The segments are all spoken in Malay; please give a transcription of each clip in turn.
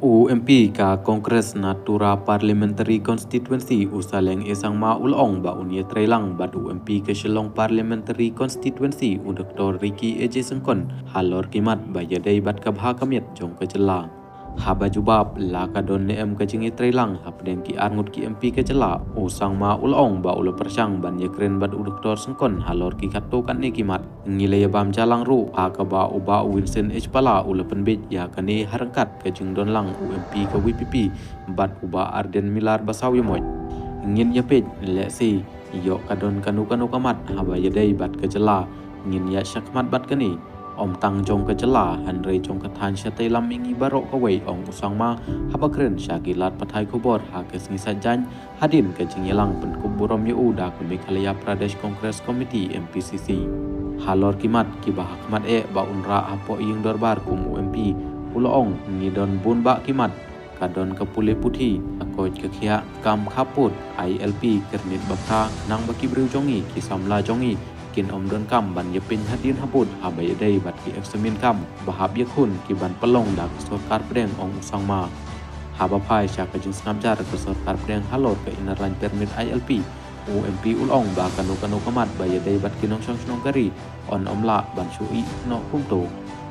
UMP ka Kongres Natura Parliamentary Constituency usaleng isang maulong ba unya trelang bad UMP ke Shillong Parliamentary Constituency Dr. Ricky AJ Sengkon halor kimat bayadai bat kabha kamiat jong ke jela haba jubab la kadon ne em ke jingi trelang hapden ki arngut ki MP ke jela usang maulong ba ulo persang ban yakren bad Dr. Sengkon halor ki kato kan ne kimat ngile bam jalang ru ka ba uba Wilson H pala ulo penbej ya kane harangkat ke jing don lang UMP ke WPP bat uba Arden Milar basaw yamoy ngin ya pej le si yo kadon kanu kamat haba yadai bat ke jela ngin ya syakmat bat kani om tang jong ke jela hanre jong ke than syatai lam ingi barok ke wei ong usang ma haba kren syakilat pathai kubor ha ke singi sajan hadin ke jing yelang pen kuburom yu da ke Meghalaya Pradesh Congress Committee MPCC halor kimat ki bah kimat ba unra apo ing dorbar kum UMP uloong ngidon bun ba kimat kadon ke pule putih akoj ke khia kam khaput ILP kernit bakta nang baki breu jongi ki samla jongi kin om don kam ban yepin hadin habut habai dai bat ki eksamin kam bahab yakun ki ban pelong dak sorkar pedeng ong usang ma haba phai sya ka jing snap jar ke sorkar pedeng halor ke inaran permit ILP UMP ulong ba kanu kamat bayadai bat kinong song gari on omla ban shui no kumto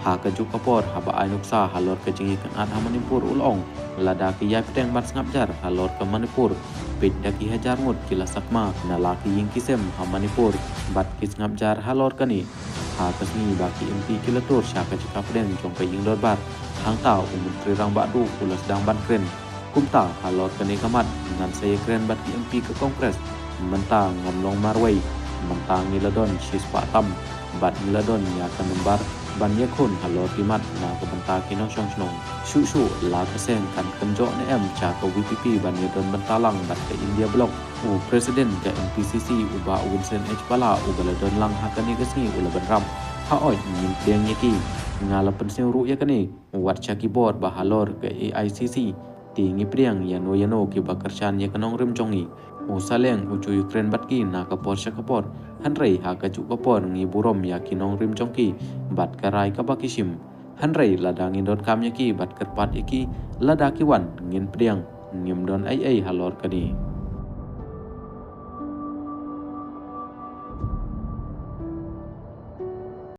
ha ke juk kapor haba ainuksa halor ke jingi kan ad Manipur ulong lada ki yai pedeng bat snap jar halor ke Manipur pet daki hajar mut kila sakma nalaki ying kisem ha Manipur bat ki snap jar halor kani ha kasni baki MP kilatur sya ke jika pedeng jong ke ying dorbar hang tau menteri rang badu ulas dang ban kren kumta halor kani kamat dengan saya kren bat ki MP ke Kongres mentang ngamlong marway mentang niladon sispa tam bat niladon ya kan membar ban yakun halor kimat na ke benta kinong snong shu la keseng kan kenjo ne em cha ke WPP ban yadon bentalang bat ke India Block presiden ke MPCC uba Wilson H pala ubaladon lang hakani kesni ula benram ha oi min tiang yaki ngala pensiu ru yakani wat cha keyboard ba halor ke AICC tingi priang yano ki bakarsan ya kanong rim jongi usaleng ucu Ukraine batki na kapor syakapor hanrei ha kaju kapor ngi burom ya kinong rim jongki bat karai kabakishim hanrei ladangin don kam yaki bat kerpat iki ladaki wan ngin priang ngim don ai halor kani